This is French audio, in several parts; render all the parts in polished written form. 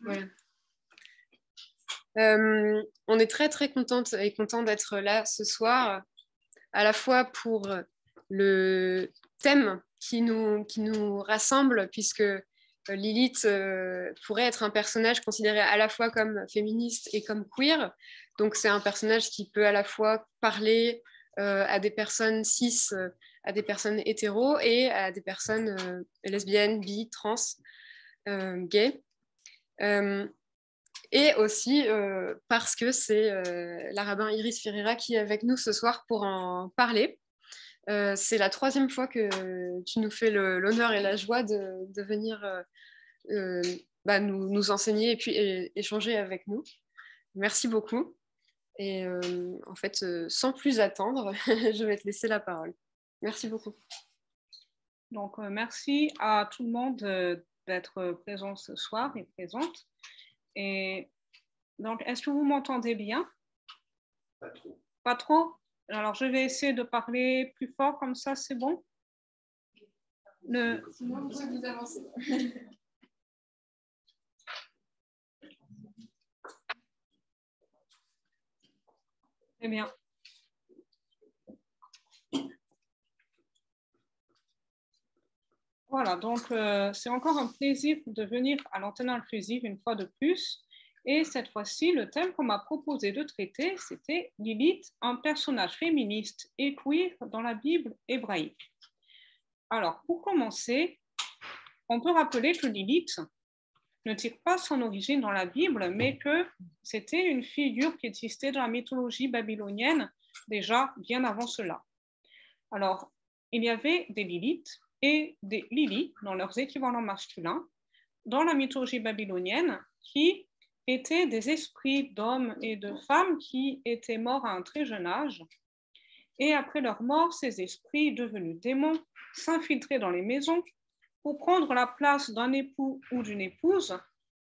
Voilà. On est très très contente et content d'être là ce soir, à la fois pour le thème qui nous rassemble, puisque Lilith pourrait être un personnage considéré à la fois comme féministe et comme queer. Donc c'est un personnage qui peut à la fois parler à des personnes cis, à des personnes hétéros et à des personnes lesbiennes, bi, trans, gays. Et aussi parce que c'est la rabbin Iris Ferreira qui est avec nous ce soir pour en parler. C'est la 3e fois que tu nous fais l'honneur et la joie de venir nous enseigner et puis échanger avec nous. Merci beaucoup. Et en fait, sans plus attendre, je vais te laisser la parole. Merci beaucoup. Donc, merci à tout le monde d'être présent ce soir et présente. Et donc, est-ce que vous m'entendez bien? Pas trop. Pas trop? Alors, je vais essayer de parler plus fort, comme ça, c'est bon? Sinon, vous pouvez vous avancer. Très bien. Voilà, donc c'est encore un plaisir de venir à l'antenne inclusive une fois de plus. Et cette fois-ci, le thème qu'on m'a proposé de traiter, c'était Lilith, un personnage féministe et queer dans la Bible hébraïque. Alors, pour commencer, on peut rappeler que Lilith ne tire pas son origine dans la Bible, mais que c'était une figure qui existait dans la mythologie babylonienne déjà bien avant cela. Alors, il y avait des Lilith et des Lili dans leurs équivalents masculins dans la mythologie babylonienne qui étaient des esprits d'hommes et de femmes qui étaient morts à un très jeune âge. Et après leur mort, ces esprits devenus démons s'infiltraient dans les maisons pour prendre la place d'un époux ou d'une épouse,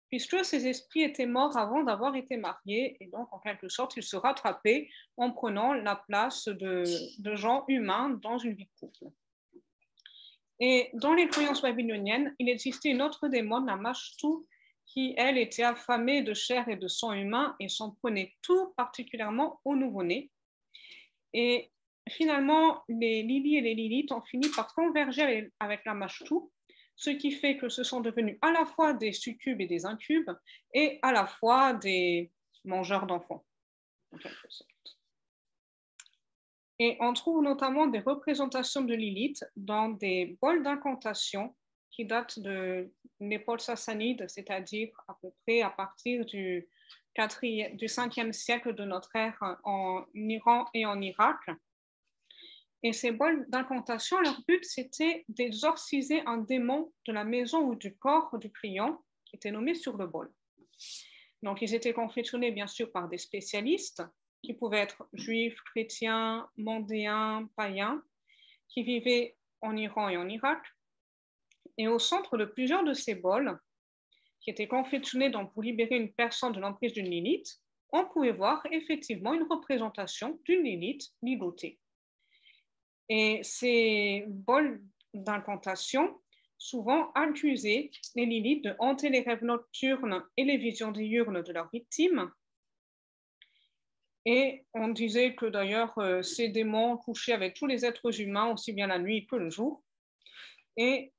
puisque ces esprits étaient morts avant d'avoir été mariés, et donc en quelque sorte, ils se rattrapaient en prenant la place de gens humains dans une vie de couple. Et dans les croyances babyloniennes, il existait une autre démon, la Mashtu, qui, elle, était affamée de chair et de sang humain et s'en prenait tout particulièrement aux nouveau-nés. Et finalement, les Lili et les Lilith ont fini par converger avec la Mashtu, ce qui fait que ce sont devenus à la fois des succubes et des incubes, et à la fois des mangeurs d'enfants, en quelque sorte. Et on trouve notamment des représentations de Lilith dans des bols d'incantation qui datent de l'époque sassanide, c'est-à-dire à peu près à partir du 5e siècle de notre ère en Iran et en Irak. Et ces bols d'incantation, leur but, c'était d'exorciser un démon de la maison ou du corps du client qui était nommé sur le bol. Donc, ils étaient confectionnés, bien sûr, par des spécialistes qui pouvaient être juifs, chrétiens, mandéens, païens, qui vivaient en Iran et en Irak. Et au centre de plusieurs de ces bols, qui étaient confectionnés donc pour libérer une personne de l'emprise d'une Lilith, on pouvait voir effectivement une représentation d'une Lilith ligotée. Et ces bols d'incantation souvent accusaient les Lilith de hanter les rêves nocturnes et les visions diurnes de leurs victimes. Et on disait que d'ailleurs, ces démons couchaient avec tous les êtres humains, aussi bien la nuit que le jour. Et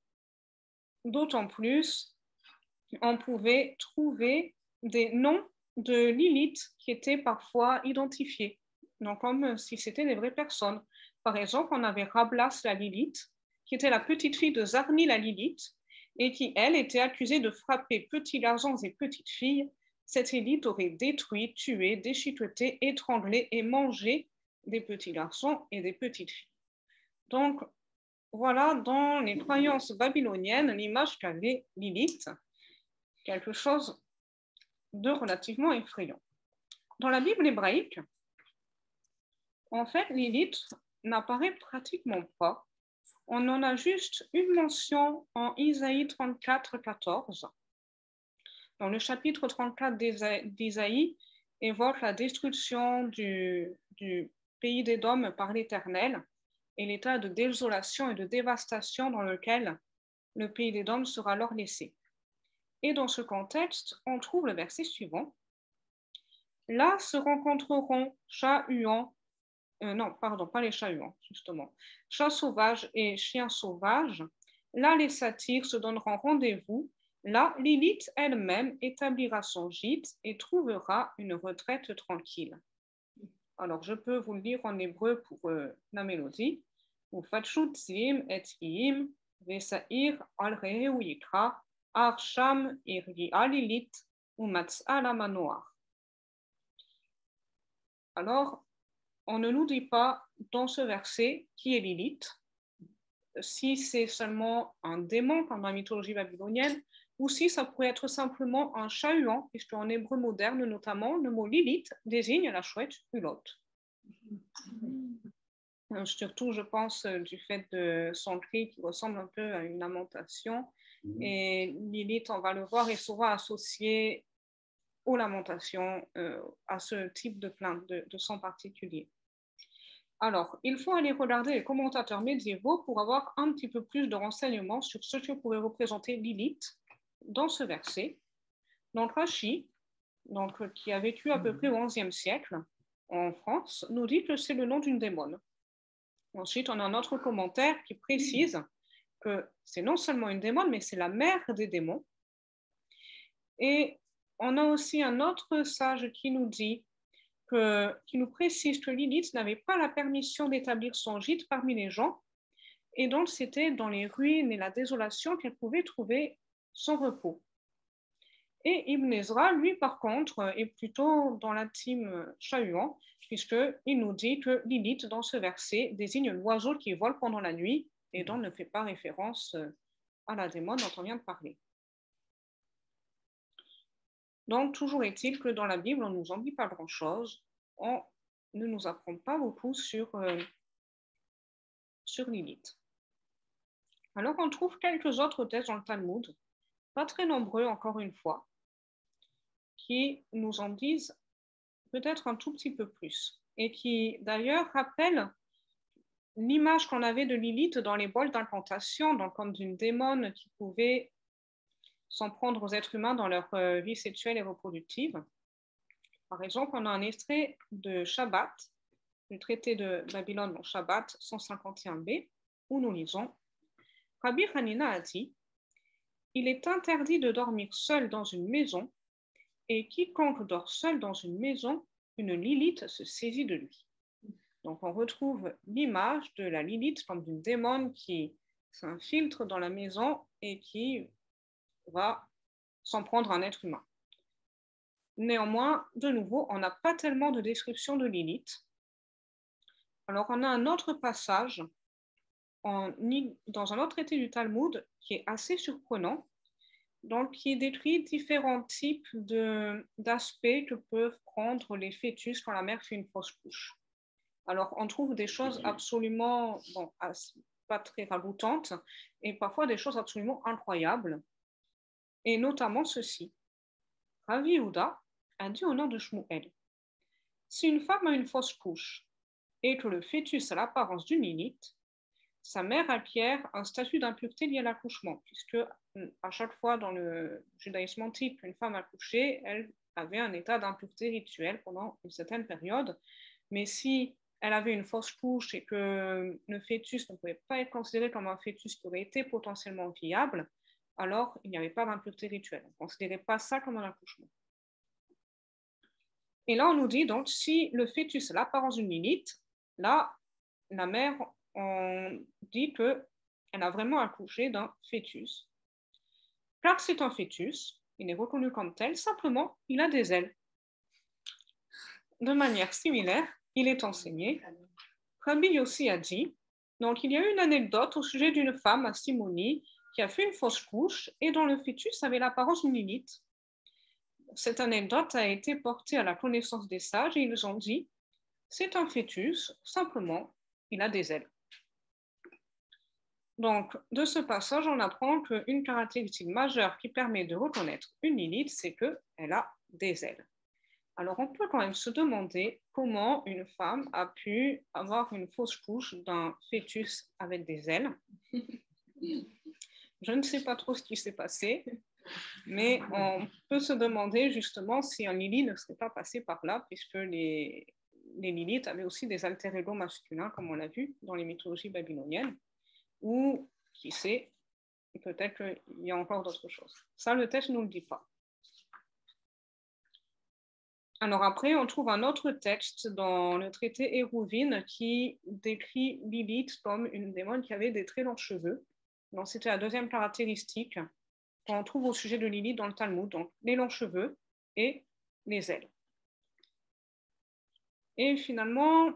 d'autant plus, on pouvait trouver des noms de Lilith qui étaient parfois identifiés, donc comme si c'était des vraies personnes. Par exemple, on avait Rablas la Lilith, qui était la petite fille de Zarni la Lilith, et qui, elle, était accusée de frapper petits garçons et petites filles. Cette Lilith aurait détruit, tué, déchiqueté, étranglé et mangé des petits garçons et des petites filles. Donc, voilà, dans les croyances babyloniennes, l'image qu'avait Lilith, quelque chose de relativement effrayant. Dans la Bible hébraïque, en fait, Lilith n'apparaît pratiquement pas. On en a juste une mention en Isaïe 34, 14. Dans le chapitre 34 d'Isaïe, évoque la destruction du pays d'Édom par l'Éternel et l'état de désolation et de dévastation dans lequel le pays d'Édom sera alors laissé. Et dans ce contexte, on trouve le verset suivant. Là se rencontreront chats-huants, non, pardon, pas les chats-huants, justement, chats sauvages et chiens sauvages. Là, les satyres se donneront rendez-vous. Là, Lilith elle-même établira son gîte et trouvera une retraite tranquille. Alors, je peux vous le lire en hébreu pour la mélodie. Ufatshut zim et yim, vesair al reheu yikra, ar sham irgia Lilith, umatz'a la manoir. Alors, on ne nous dit pas dans ce verset qui est Lilith, si c'est seulement un démon comme dans la mythologie babylonienne, ou si ça pourrait être simplement un chat-huant, puisque en hébreu moderne notamment, le mot Lilith désigne la chouette hulotte. Surtout, je pense, du fait de son cri qui ressemble un peu à une lamentation. Et Lilith, on va le voir, est souvent associée aux lamentations, à ce type de plainte, de son particulier. Alors, il faut aller regarder les commentateurs médiévaux pour avoir un petit peu plus de renseignements sur ce que pourrait représenter Lilith dans ce verset. Donc, Rachi, qui a vécu à peu près au XIe siècle en France, nous dit que c'est le nom d'une démone. Ensuite, on a un autre commentaire qui précise que c'est non seulement une démone, mais c'est la mère des démons. Et on a aussi un autre sage qui nous précise que Lilith n'avait pas la permission d'établir son gîte parmi les gens, et donc c'était dans les ruines et la désolation qu'elle pouvait trouver son repos. Et Ibn Ezra, lui, par contre, est plutôt dans la team chat-huant, puisqu'il nous dit que Lilith, dans ce verset, désigne l'oiseau qui vole pendant la nuit, et donc ne fait pas référence à la démon dont on vient de parler. Donc, toujours est-il que dans la Bible, on ne nous en dit pas grand-chose, on ne nous apprend pas beaucoup sur Lilith. Alors, on trouve quelques autres textes dans le Talmud, pas très nombreux encore une fois, qui nous en disent peut-être un tout petit peu plus, et qui d'ailleurs rappellent l'image qu'on avait de Lilith dans les bols d'incantation, donc comme d'une démone qui pouvait s'en prendre aux êtres humains dans leur vie sexuelle et reproductive. Par exemple, on a un extrait de Shabbat, du traité de Babylone, dans Shabbat 151b, où nous lisons « Rabbi Hanina a dit, il est interdit de dormir seul dans une maison, et quiconque dort seul dans une maison, une Lilith se saisit de lui. » Donc, on retrouve l'image de la Lilith comme d'une démon qui s'infiltre dans la maison et qui va s'en prendre un être humain. Néanmoins, de nouveau, on n'a pas tellement de description de Lilith. Alors, on a un autre passage dans un autre traité du Talmud qui est assez surprenant, donc qui décrit différents types d'aspects que peuvent prendre les fœtus quand la mère fait une fausse couche. Alors, on trouve des choses absolument, pas très ragoûtantes, et parfois des choses absolument incroyables, et notamment ceci. Rav Yehuda a dit au nom de Shmuel, si une femme a une fausse couche et que le fœtus a l'apparence d'une Lilith, sa mère acquiert un statut d'impureté lié à l'accouchement, puisque à chaque fois dans le judaïsme antique qu'une femme accouchait, elle avait un état d'impureté rituelle pendant une certaine période, mais si elle avait une fausse couche et que le fœtus ne pouvait pas être considéré comme un fœtus qui aurait été potentiellement viable, alors il n'y avait pas d'impureté rituelle. On ne considérait pas ça comme un accouchement. Et là, on nous dit donc, si le fœtus a l'apparence d'une Lilith, là, la mère, on dit qu'elle a vraiment accouché d'un fœtus. Car c'est un fœtus, il est reconnu comme tel, simplement, il a des ailes. De manière similaire, il est enseigné. Rabbi Yossi a dit, donc il y a une anecdote au sujet d'une femme à Simonie qui a fait une fausse couche et dont le fœtus avait l'apparence d'une Lilith. Cette anecdote a été portée à la connaissance des sages et ils ont dit, c'est un fœtus, simplement, il a des ailes. Donc, de ce passage, on apprend qu'une caractéristique majeure qui permet de reconnaître une Lilith, c'est qu'elle a des ailes. Alors, on peut quand même se demander comment une femme a pu avoir une fausse couche d'un fœtus avec des ailes. Je ne sais pas trop ce qui s'est passé. Mais on peut se demander justement si un Lili ne serait pas passé par là, puisque les Lilith avaient aussi des alter ego masculins, comme on l'a vu dans les mythologies babyloniennes, ou qui sait, peut-être qu'il y a encore d'autres choses. Ça, le texte ne nous le dit pas. Alors après, on trouve un autre texte dans le traité Hérouvine qui décrit Lilith comme une démon qui avait des très longs cheveux. Donc c'était la deuxième caractéristique qu'on trouve au sujet de Lilith dans le Talmud, donc les longs cheveux et les ailes. Et finalement,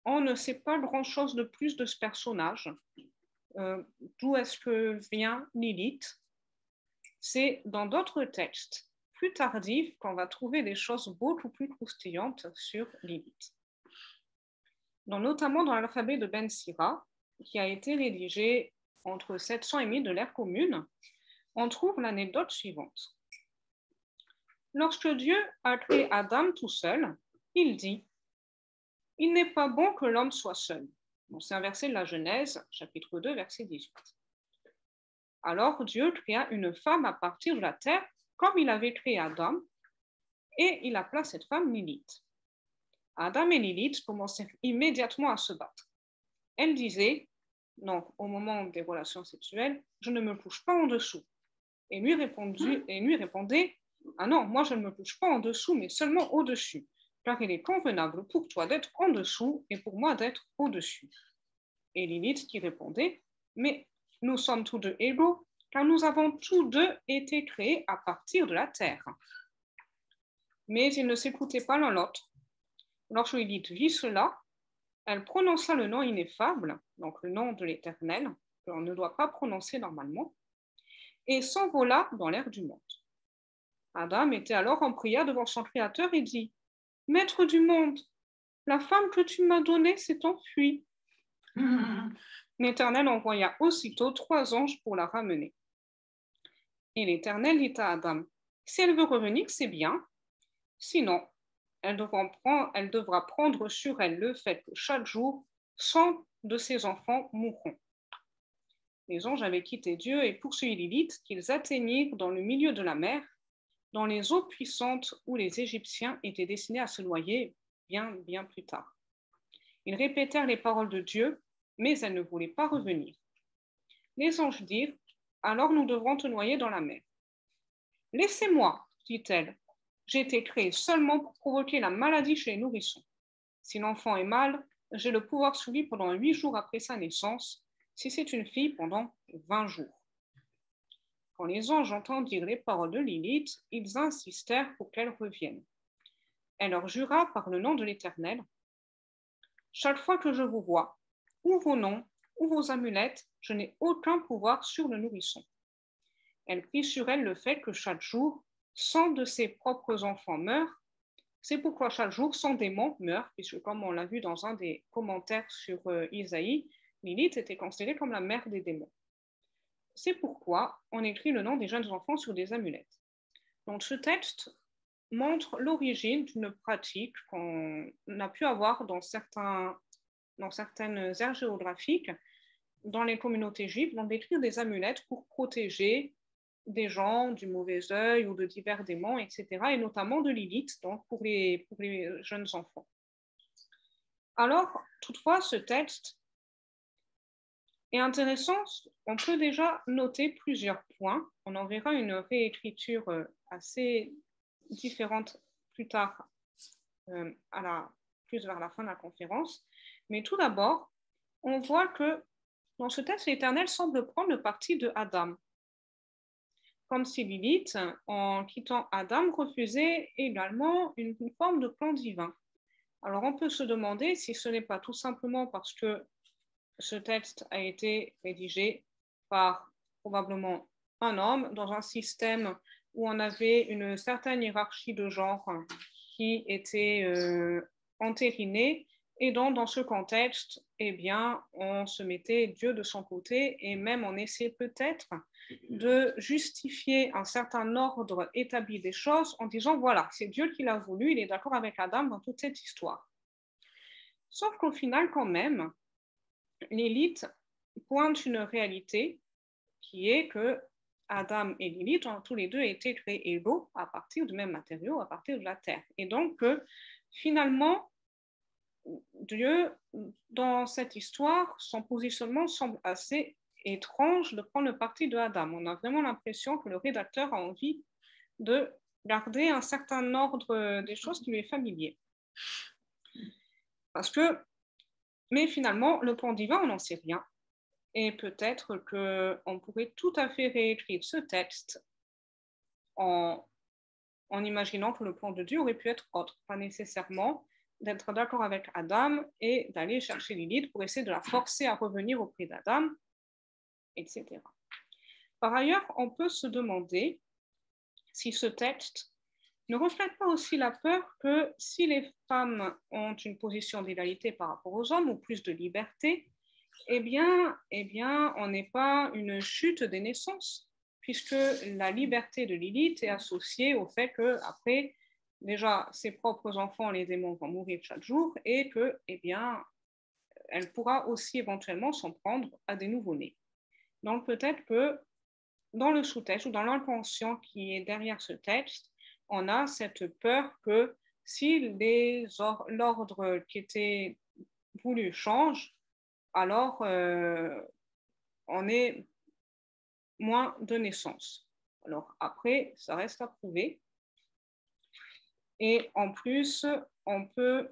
on ne sait pas grand-chose de plus de ce personnage. D'où est-ce que vient Lilith? C'est dans d'autres textes plus tardifs qu'on va trouver des choses beaucoup plus croustillantes sur Lilith. Donc, notamment dans l'alphabet de Ben Sira, qui a été rédigé entre 700 et 1000 de l'ère commune, on trouve l'anecdote suivante. Lorsque Dieu a créé Adam tout seul, il dit « Il n'est pas bon que l'homme soit seul ». C'est un verset de la Genèse, chapitre 2, verset 18. Alors Dieu créa une femme à partir de la terre, comme il avait créé Adam, et il appela cette femme Lilith. Adam et Lilith commencèrent immédiatement à se battre. Elle disait, donc au moment des relations sexuelles, « Je ne me couche pas en dessous ». Et lui répondait, « Ah non, moi je ne me couche pas en dessous, mais seulement au-dessus, car il est convenable pour toi d'être en dessous et pour moi d'être au-dessus. » Et Lilith qui répondait, « Mais nous sommes tous deux égaux, car nous avons tous deux été créés à partir de la terre. » Mais ils ne s'écoutaient pas l'un l'autre. Lorsque Lilith vit cela, elle prononça le nom ineffable, donc le nom de l'Éternel, que l'on ne doit pas prononcer normalement, et s'envola dans l'air du monde. Adam était alors en prière devant son Créateur et dit, « Maître du monde, la femme que tu m'as donnée s'est enfuie. » L'Éternel envoya aussitôt 3 anges pour la ramener. Et l'Éternel dit à Adam, « Si elle veut revenir, c'est bien. Sinon, elle devra prendre sur elle le fait que chaque jour, 100 de ses enfants mourront. » Les anges avaient quitté Dieu et poursuivi Lilith, qu'ils atteignirent dans le milieu de la mer, dans les eaux puissantes où les Égyptiens étaient destinés à se noyer bien plus tard. Ils répétèrent les paroles de Dieu, mais elle ne voulait pas revenir. Les anges dirent, « Alors nous devrons te noyer dans la mer. »« Laissez-moi, dit-elle, j'ai été créée seulement pour provoquer la maladie chez les nourrissons. Si l'enfant est mâle, j'ai le pouvoir sur lui pendant 8 jours après sa naissance, si c'est une fille, pendant 20 jours. » Quand les anges entendirent les paroles de Lilith, ils insistèrent pour qu'elle revienne. Elle leur jura par le nom de l'Éternel, « Chaque fois que je vous vois, ou vos noms, ou vos amulettes, je n'ai aucun pouvoir sur le nourrisson. » Elle prit sur elle le fait que chaque jour, 100 de ses propres enfants meurent. C'est pourquoi chaque jour, 100 démons meurent, puisque comme on l'a vu dans un des commentaires sur Isaïe, Lilith était considérée comme la mère des démons. C'est pourquoi on écrit le nom des jeunes enfants sur des amulettes. Donc ce texte montre l'origine d'une pratique qu'on a pu avoir dans certaines aires géographiques, dans les communautés juives, d'écrire des amulettes pour protéger des gens du mauvais œil ou de divers démons, etc., et notamment de Lilith, donc pour les jeunes enfants. Alors, toutefois, ce texte est intéressant. On peut déjà noter plusieurs points. On en verra une réécriture assez différente plus tard, plus vers la fin de la conférence. Mais tout d'abord, on voit que dans ce texte, l'Éternel semble prendre le parti de Adam. Comme si Lilith, en quittant Adam, refusait également une forme de plan divin. Alors on peut se demander si ce n'est pas tout simplement parce que ce texte a été rédigé par probablement un homme dans un système où on avait une certaine hiérarchie de genre qui était entérinée, et donc dans ce contexte, eh bien, on se mettait Dieu de son côté et même on essayait peut-être de justifier un certain ordre établi des choses en disant voilà, c'est Dieu qui l'a voulu, il est d'accord avec Adam dans toute cette histoire. Sauf qu'au final, quand même, Lilith pointe une réalité qui est que Adam et Lilith ont tous les deux été créés égaux à partir du même matériau, à partir de la terre. Et donc, finalement, Dieu, dans cette histoire, son positionnement semble assez étrange de prendre le parti de Adam. On a vraiment l'impression que le rédacteur a envie de garder un certain ordre des choses qui lui est familier. Mais finalement, le plan divin, on n'en sait rien. Et peut-être qu'on pourrait tout à fait réécrire ce texte en imaginant que le plan de Dieu aurait pu être autre, pas nécessairement d'être d'accord avec Adam et d'aller chercher Lilith pour essayer de la forcer à revenir auprès d'Adam, etc. Par ailleurs, on peut se demander si ce texte ne reflète pas aussi la peur que si les femmes ont une position d'égalité par rapport aux hommes ou plus de liberté, eh bien, on n'est pas une chute des naissances, puisque la liberté de Lilith est associée au fait qu'après, déjà, ses propres enfants, les démons, vont mourir chaque jour et que, elle pourra aussi éventuellement s'en prendre à des nouveau-nés. Donc, peut-être que dans le sous-texte ou dans l'inconscient qui est derrière ce texte, on a cette peur que si l'ordre qui était voulu change, alors on est moins de naissance. Alors après, ça reste à prouver. Et en plus, on peut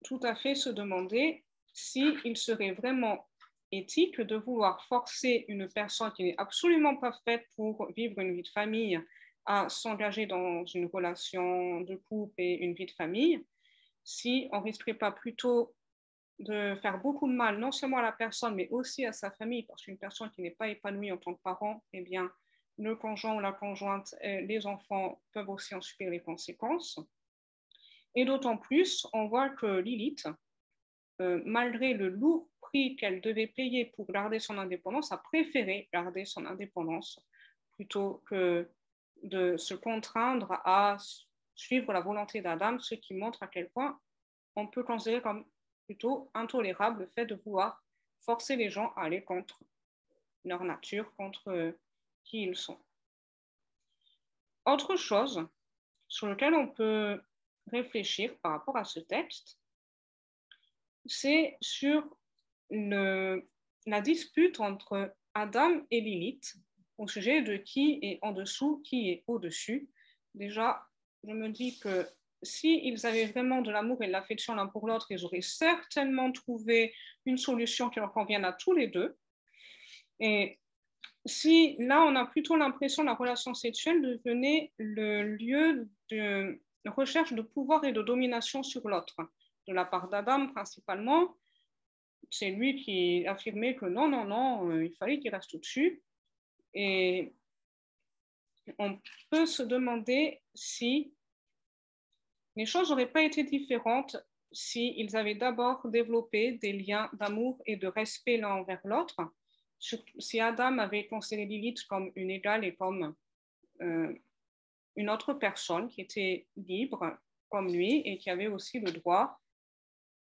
tout à fait se demander s'il serait vraiment éthique de vouloir forcer une personne qui n'est absolument pas faite pour vivre une vie de famille à s'engager dans une relation de couple et une vie de famille, si on ne risquerait pas plutôt de faire beaucoup de mal, non seulement à la personne, mais aussi à sa famille, parce qu'une personne qui n'est pas épanouie en tant que parent, eh bien, le conjoint ou la conjointe, les enfants peuvent aussi en subir les conséquences. Et d'autant plus, on voit que Lilith, malgré le lourd prix qu'elle devait payer pour garder son indépendance, a préféré garder son indépendance plutôt que de se contraindre à suivre la volonté d'Adam, ce qui montre à quel point on peut considérer comme plutôt intolérable le fait de vouloir forcer les gens à aller contre leur nature, contre qui ils sont. Autre chose sur laquelle on peut réfléchir par rapport à ce texte, c'est sur la dispute entre Adam et Lilith au sujet de qui est en dessous, qui est au-dessus. Déjà, je me dis que s'ils avaient vraiment de l'amour et de l'affection l'un pour l'autre, ils auraient certainement trouvé une solution qui leur convienne à tous les deux. Et si là, on a plutôt l'impression que la relation sexuelle devenait le lieu de recherche de pouvoir et de domination sur l'autre, de la part d'Adam principalement. C'est lui qui affirmait que non, il fallait qu'il reste au-dessus. Et on peut se demander si les choses n'auraient pas été différentes s'ils avaient d'abord développé des liens d'amour et de respect l'un envers l'autre. Si Adam avait considéré Lilith comme une égale et comme une autre personne qui était libre comme lui et qui avait aussi le droit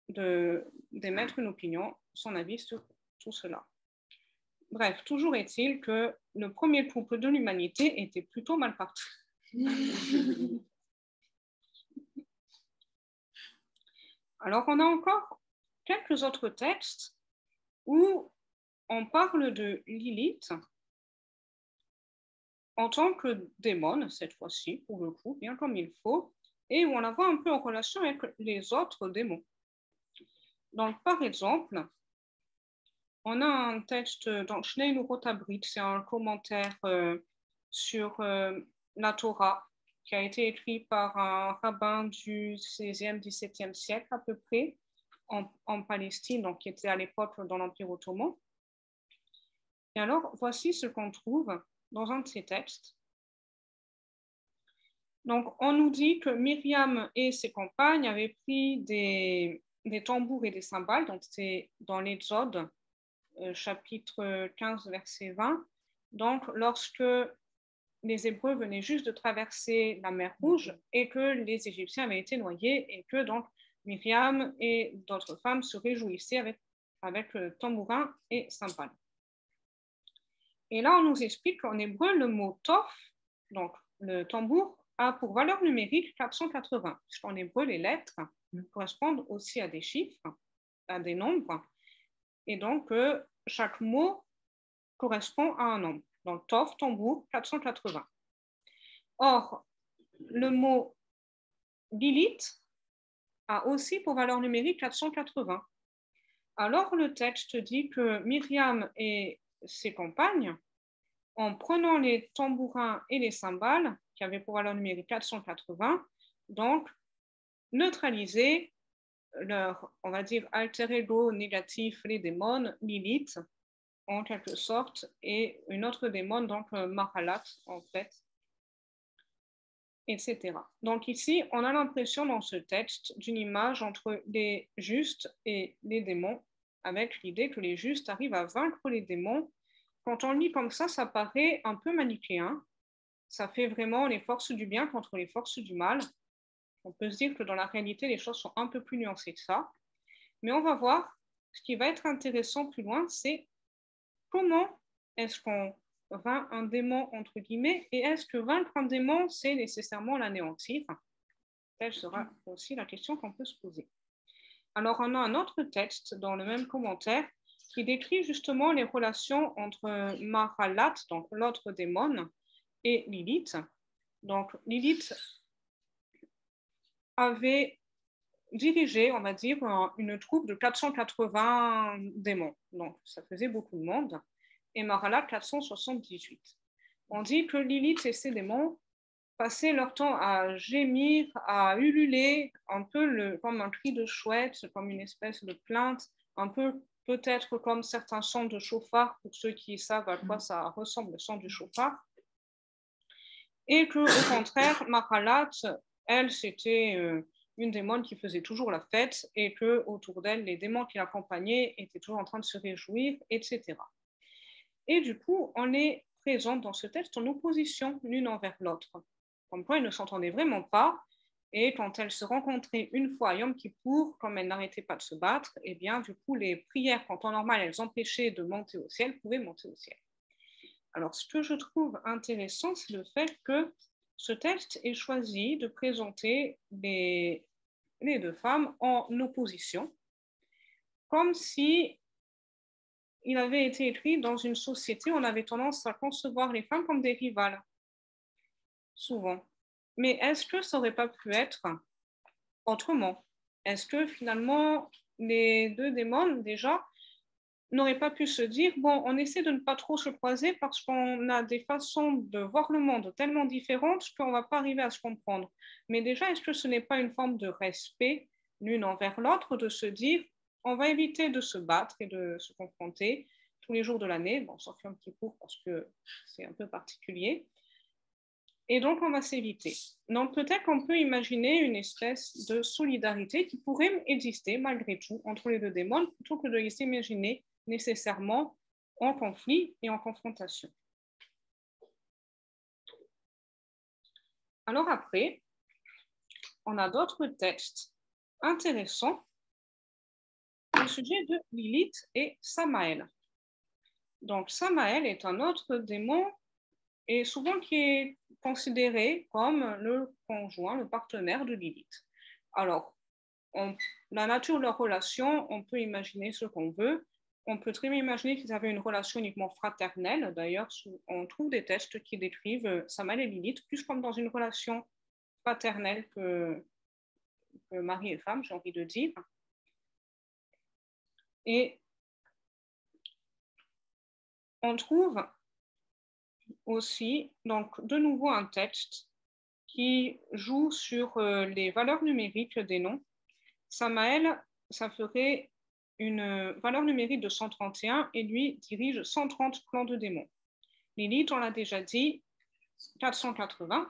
d'émettre une opinion, son avis sur tout cela. Bref, toujours est-il que le premier couple de l'humanité était plutôt mal parti. Alors, on a encore quelques autres textes où on parle de Lilith en tant que démon, cette fois-ci, pour le coup, bien comme il faut, et où on la voit un peu en relation avec les autres démons. Donc, par exemple, on a un texte dans Shnei Rotabrit, c'est un commentaire sur la Torah qui a été écrit par un rabbin du 16e, 17e siècle à peu près en Palestine, donc qui était à l'époque dans l'Empire ottoman. Et alors, voici ce qu'on trouve dans un de ces textes. Donc, on nous dit que Myriam et ses compagnes avaient pris des tambours et des cymbales, donc c'est dans l'Exode, chapitre 15, verset 20. Donc, lorsque les Hébreux venaient juste de traverser la mer Rouge et que les Égyptiens avaient été noyés et que donc Myriam et d'autres femmes se réjouissaient avec tambourin et cymbales. Et là, on nous explique qu'en hébreu, le mot tof, donc le tambour, a pour valeur numérique 480. En hébreu, les lettres correspondent aussi à des chiffres, à des nombres. Et donc, chaque mot correspond à un nombre. Donc, tof, tambour, 480. Or, le mot Lilith a aussi pour valeur numérique 480. Alors, le texte dit que Myriam et ses compagnes, en prenant les tambourins et les cymbales, qui avaient pour valeur numérique 480, donc neutraliser leur, on va dire, alter ego négatif, les démons, Lilith, en quelque sorte, et une autre démon, donc Mahalat, en fait, etc. Donc ici, on a l'impression dans ce texte d'une image entre les justes et les démons, avec l'idée que les justes arrivent à vaincre les démons. Quand on lit comme ça paraît un peu manichéen. Ça fait vraiment les forces du bien contre les forces du mal. On peut se dire que dans la réalité, les choses sont un peu plus nuancées que ça. Mais on va voir, ce qui va être intéressant plus loin, c'est comment est-ce qu'on vainc un démon, entre guillemets, et est-ce que vaincre un démon, c'est nécessairement l'anéantir? Telle sera aussi la question qu'on peut se poser. Alors, on a un autre texte dans le même commentaire qui décrit justement les relations entre Mahalat, donc l'autre démon, et Lilith. Donc, Lilith avait dirigé, on va dire, une troupe de 480 démons. Donc, ça faisait beaucoup de monde. Et Mahalat, 478. On dit que Lilith et ses démons passaient leur temps à gémir, à ululer, un peu comme un cri de chouette, comme une espèce de plainte, un peu peut-être comme certains sons de chauffard, pour ceux qui savent à quoi ça ressemble, le son du chauffard. Et qu'au contraire, Mahalat, elle, c'était une démon qui faisait toujours la fête et qu'autour d'elle, les démons qui l'accompagnaient étaient toujours en train de se réjouir, etc. Et du coup, on est présente dans ce texte en opposition l'une envers l'autre. Comme quoi, elles ne s'entendaient vraiment pas. Et quand elles se rencontraient une fois à Yom Kippour, comme elles n'arrêtaient pas de se battre, eh bien, du coup, les prières, en temps normal, elles empêchaient de monter au ciel, pouvaient monter au ciel. Alors, ce que je trouve intéressant, c'est le fait que ce texte ait choisi de présenter les deux femmes en opposition, comme si il avait été écrit dans une société où on avait tendance à concevoir les femmes comme des rivales, souvent. Mais est-ce que ça n'aurait pas pu être autrement? Est-ce que finalement, les deux démons, déjà, n'auraient pas pu se dire, bon, on essaie de ne pas trop se croiser parce qu'on a des façons de voir le monde tellement différentes qu'on ne va pas arriver à se comprendre. Mais déjà, est-ce que ce n'est pas une forme de respect l'une envers l'autre de se dire, on va éviter de se battre et de se confronter tous les jours de l'année, bon, sauf un petit peu parce que c'est un peu particulier. Et donc, on va s'éviter. Donc, peut-être qu'on peut imaginer une espèce de solidarité qui pourrait exister malgré tout entre les deux démons, plutôt que de les imaginer nécessairement en conflit et en confrontation. Alors après, on a d'autres textes intéressants au sujet de Lilith et Samaël. Donc, Samaël est un autre démon et souvent qui est considéré comme le conjoint, le partenaire de Lilith. Alors, la nature de leur relation, on peut imaginer ce qu'on veut. On peut très bien imaginer qu'ils avaient une relation uniquement fraternelle. D'ailleurs, on trouve des textes qui décrivent Samaël et Lilith plus comme dans une relation fraternelle que mari et femme, j'ai envie de dire. Et on trouve aussi, donc, de nouveau un texte qui joue sur les valeurs numériques des noms. Samaël, ça ferait une valeur numérique de 131 et lui dirige 130 clans de démons. Lilith, on l'a déjà dit, 480.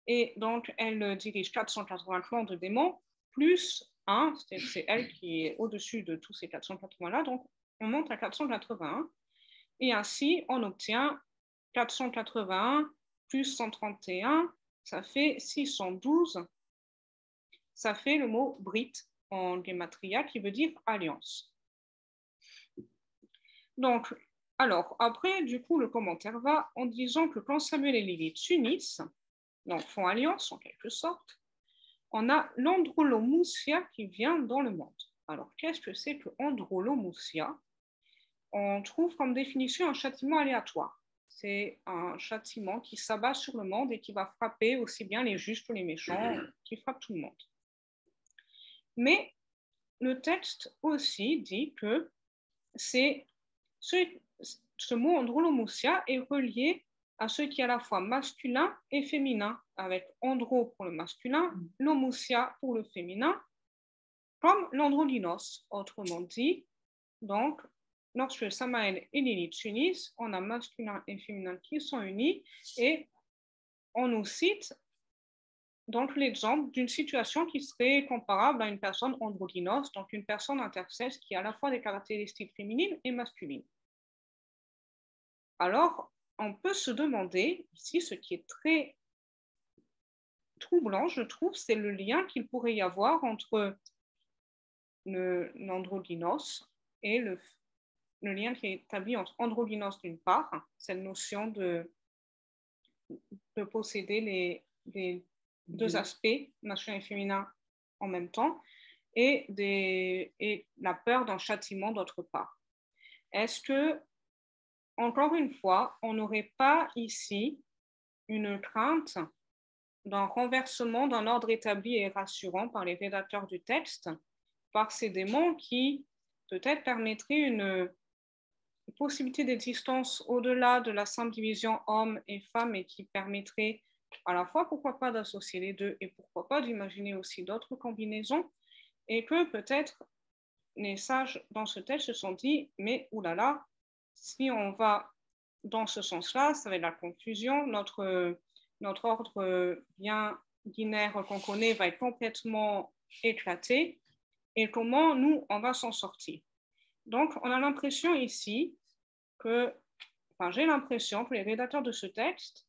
Et donc, elle dirige 480 clans de démons, plus 1, c'est elle qui est au-dessus de tous ces 480-là, donc on monte à 481. Et ainsi, on obtient 481 plus 131, ça fait 612. Ça fait le mot Brit en gematria qui veut dire alliance. Donc, Alors, après, du coup, le commentaire va en disant que quand Samuel et Lilith s'unissent, donc font alliance en quelque sorte, on a l'androlomoussia qui vient dans le monde. Alors, qu'est-ce que c'est que androlomoussia? On trouve comme définition un châtiment aléatoire. C'est un châtiment qui s'abat sur le monde et qui va frapper aussi bien les justes que les méchants, qui frappe tout le monde. Mais le texte aussi dit que c'est ce mot androlomoussia est relié à ce qui est à la fois masculin et féminin, avec andro pour le masculin, lomoussia pour le féminin, comme l'androgynos, autrement dit. Donc, lorsque Samaël et Lilith s'unissent, on a masculin et féminin qui sont unis, et on nous cite donc l'exemple d'une situation qui serait comparable à une personne androgynos, donc une personne intersexe qui a à la fois des caractéristiques féminines et masculines. Alors, on peut se demander ici, ce qui est très troublant, je trouve, c'est le lien qu'il pourrait y avoir entre l'androgynos et le lien qui est établi entre androgynos d'une part, cette notion de posséder les deux aspects, masculin et féminin, en même temps, et la peur d'un châtiment d'autre part. Est-ce que, encore une fois, on n'aurait pas ici une crainte d'un renversement d'un ordre établi et rassurant par les rédacteurs du texte, par ces démons qui peut-être permettraient une possibilité d'existence au-delà de la simple division hommes et femmes et qui permettrait à la fois, pourquoi pas, d'associer les deux et pourquoi pas d'imaginer aussi d'autres combinaisons, et que peut-être les sages dans ce texte se sont dit, mais oulala, si on va dans ce sens-là, ça va être la confusion, notre ordre bien binaire qu'on connaît va être complètement éclaté, et comment nous, on va s'en sortir. Donc, on a l'impression ici j'ai l'impression que les rédacteurs de ce texte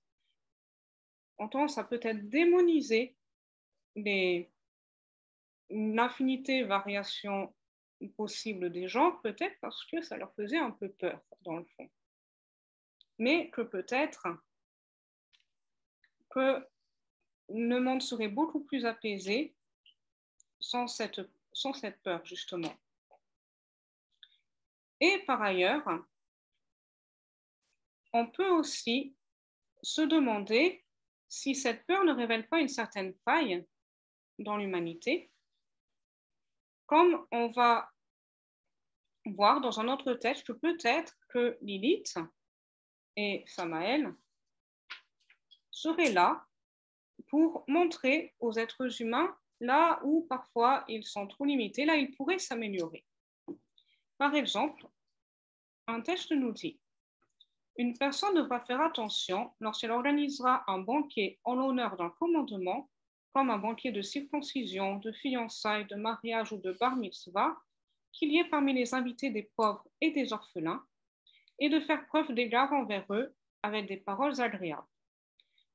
ont tendance à peut-être démoniser l'infinité variation possible des gens, peut-être parce que ça leur faisait un peu peur, dans le fond. Mais que peut-être que le monde serait beaucoup plus apaisé sans cette peur, justement. Et par ailleurs, on peut aussi se demander si cette peur ne révèle pas une certaine faille dans l'humanité, comme on va voir dans un autre texte que peut-être que Lilith et Samaël seraient là pour montrer aux êtres humains là où parfois ils sont trop limités, là ils pourraient s'améliorer. Par exemple, un texte nous dit: une personne devra faire attention lorsqu'elle organisera un banquet en l'honneur d'un commandement, comme un banquet de circoncision, de fiançailles, de mariage ou de bar mitzvah, qu'il y ait parmi les invités des pauvres et des orphelins, et de faire preuve d'égard envers eux avec des paroles agréables.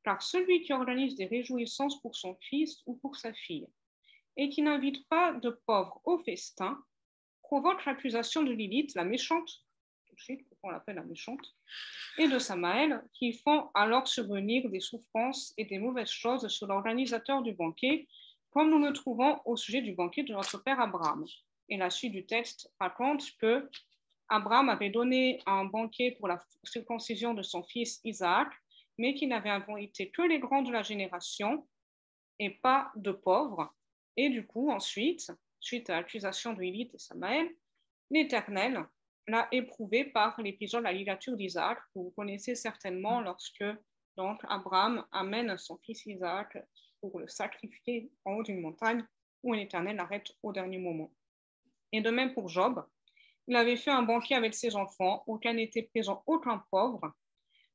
Car celui qui organise des réjouissances pour son fils ou pour sa fille, et qui n'invite pas de pauvres au festin, provoque l'accusation de Lilith, la méchante, tout de suite, on l'appelle la méchante, et de Samaël, qui font alors survenir des souffrances et des mauvaises choses sur l'organisateur du banquet, comme nous le trouvons au sujet du banquet de notre père Abraham. Et la suite du texte raconte que Abraham avait donné un banquet pour la circoncision de son fils Isaac, mais qu'il n'avait invité que les grands de la génération et pas de pauvres. Et du coup, ensuite, suite à l'accusation de Lilith et Samaël, l'Éternel l'a éprouvé par l'épisode de la ligature d'Isaac, que vous connaissez certainement, lorsque donc Abraham amène son fils Isaac pour le sacrifier en haut d'une montagne, où l'Éternel l'arrête au dernier moment. Et de même pour Job, il avait fait un banquet avec ses enfants, auquel n'était présent aucun pauvre,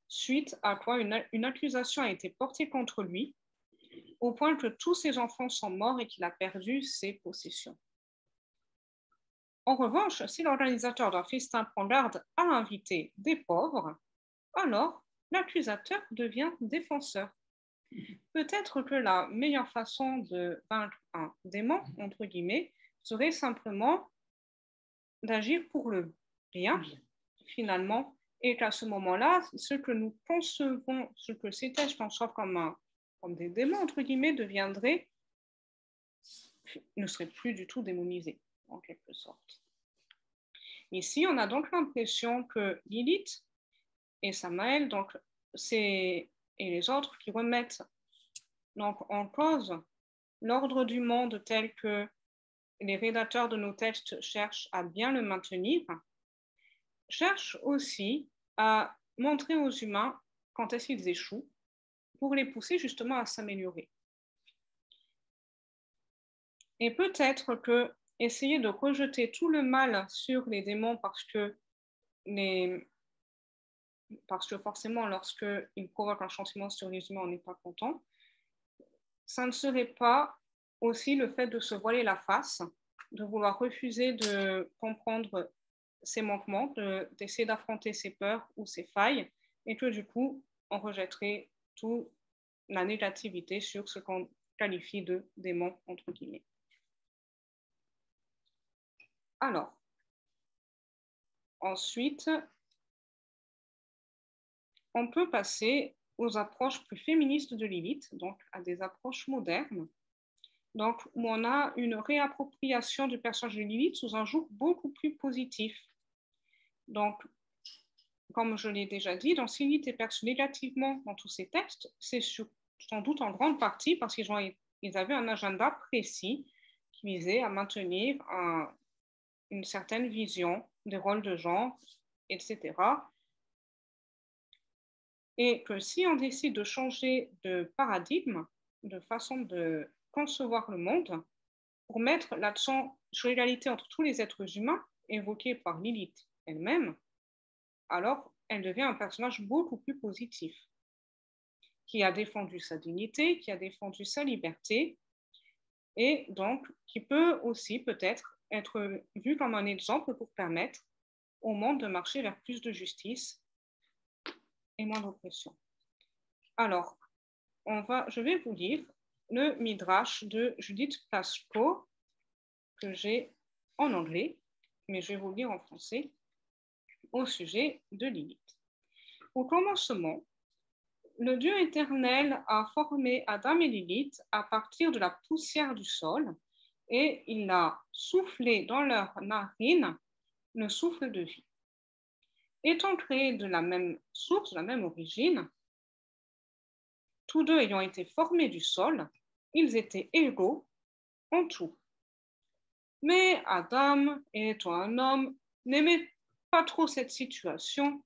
suite à quoi une accusation a été portée contre lui, au point que tous ses enfants sont morts et qu'il a perdu ses possessions. En revanche, si l'organisateur d'un festin prend garde à inviter des pauvres, alors l'accusateur devient défenseur. Peut-être que la meilleure façon de vaincre un démon, entre guillemets, serait simplement d'agir pour le bien, finalement, et qu'à ce moment-là, ce que nous concevons, ce que ces textes conçoivent comme des démons, entre guillemets, ne seraient plus du tout démonisés, en quelque sorte. Ici, on a donc l'impression que Lilith et Samaël, et les autres qui remettent donc en cause l'ordre du monde tel que les rédacteurs de nos textes cherchent à bien le maintenir, cherchent aussi à montrer aux humains quand est-ce qu'ils échouent pour les pousser justement à s'améliorer. Et peut-être que essayer de rejeter tout le mal sur les démons parce que forcément, lorsqu'ils provoquent un châtiment sur les humains, on n'est pas content, ça ne serait pas aussi le fait de se voiler la face, de vouloir refuser de comprendre ses manquements, d'essayer d'affronter ses peurs ou ses failles, et que du coup, on rejetterait toute la négativité sur ce qu'on qualifie de démon, entre guillemets. Alors, ensuite, on peut passer aux approches plus féministes de Lilith, donc à des approches modernes, donc où on a une réappropriation du personnage de Lilith sous un jour beaucoup plus positif. Donc, comme je l'ai déjà dit, donc si Lilith est perçue négativement dans tous ces textes, c'est sans doute en grande partie parce qu'ils avaient un agenda précis qui visait à maintenir une certaine vision des rôles de genre, etc. Et que si on décide de changer de paradigme, de façon de concevoir le monde, pour mettre l'accent sur l'égalité entre tous les êtres humains, évoqué par Lilith elle-même, alors elle devient un personnage beaucoup plus positif, qui a défendu sa dignité, qui a défendu sa liberté, et donc qui peut aussi peut-être être vu comme un exemple pour permettre au monde de marcher vers plus de justice et moins d'oppression. Alors, je vais vous lire le Midrash de Judith Plasko, que j'ai en anglais, mais je vais vous le lire en français, au sujet de Lilith. Au commencement, le Dieu éternel a formé Adam et Lilith à partir de la poussière du sol, et il a soufflé dans leurs narines le souffle de vie. Étant créés de la même source, de la même origine, tous deux ayant été formés du sol, ils étaient égaux en tout. Mais Adam, étant un homme, n'aimait pas trop cette situation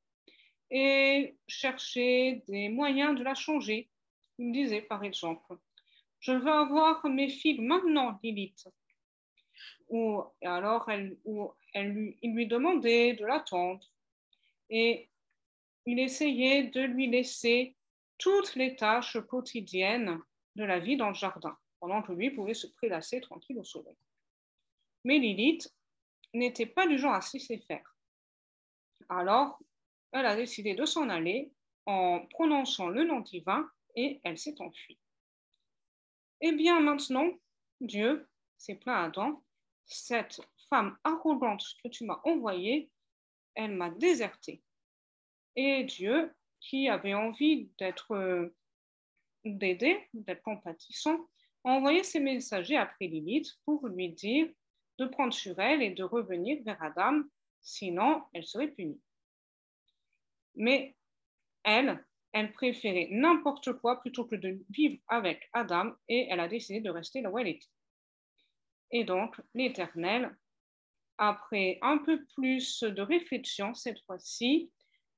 et cherchait des moyens de la changer. Il disait par exemple, je veux avoir mes filles maintenant, Lilith. Il lui demandait de l'attendre et il essayait de lui laisser toutes les tâches quotidiennes de la vie dans le jardin, pendant que lui pouvait se prélasser tranquille au soleil. Mais Lilith n'était pas du genre à se laisser faire. Alors, elle a décidé de s'en aller en prononçant le nom divin et elle s'est enfuie. Eh bien, maintenant, Dieu s'est plaint à Adam, cette femme arrogante que tu m'as envoyée, elle m'a désertée. Et Dieu, qui avait envie d'aider, d'être compatissant, a envoyé ses messagers après Lilith pour lui dire de prendre sur elle et de revenir vers Adam, sinon elle serait punie. Mais elle préférait n'importe quoi plutôt que de vivre avec Adam et elle a décidé de rester là où elle était. Et donc, l'Éternel, après un peu plus de réflexion cette fois-ci,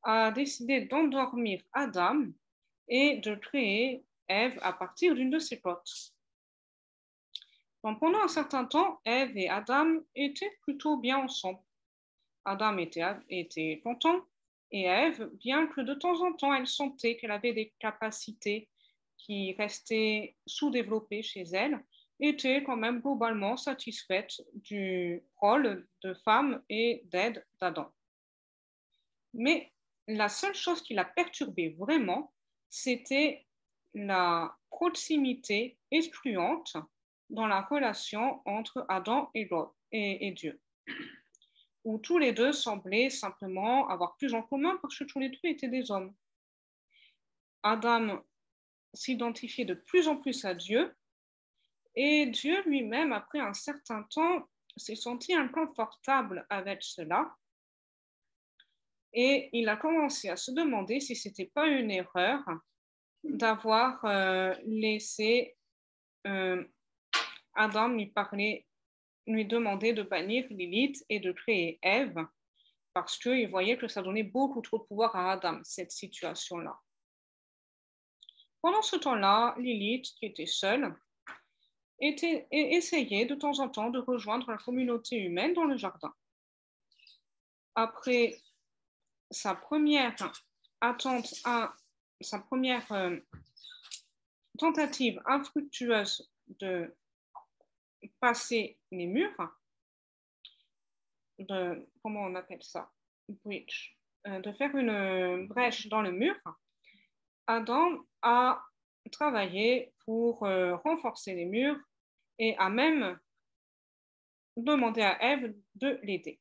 a décidé d'endormir Adam et de créer Ève à partir d'une de ses côtes. Donc, pendant un certain temps, Ève et Adam étaient plutôt bien ensemble. Adam était content et Ève, bien que de temps en temps elle sentait qu'elle avait des capacités qui restaient sous-développées chez elle, était quand même globalement satisfaite du rôle de femme et d'aide d'Adam. Mais la seule chose qui l'a perturbée vraiment, c'était la proximité excluante dans la relation entre Adam et Dieu. où tous les deux semblaient simplement avoir plus en commun parce que tous les deux étaient des hommes. Adam s'identifiait de plus en plus à Dieu et Dieu lui-même, après un certain temps, s'est senti inconfortable avec cela et il a commencé à se demander si ce n'était pas une erreur d'avoir laissé Adam lui demander de bannir Lilith et de créer Ève parce qu'il voyait que ça donnait beaucoup trop de pouvoir à Adam, cette situation-là. Pendant ce temps-là, Lilith, qui était seule, essayait de temps en temps de rejoindre la communauté humaine dans le jardin. Après sa première tentative infructueuse de passer les murs, comment on appelle ça, breach, de faire une brèche dans le mur, Adam a travaillé pour renforcer les murs et a même demandé à Ève de l'aider.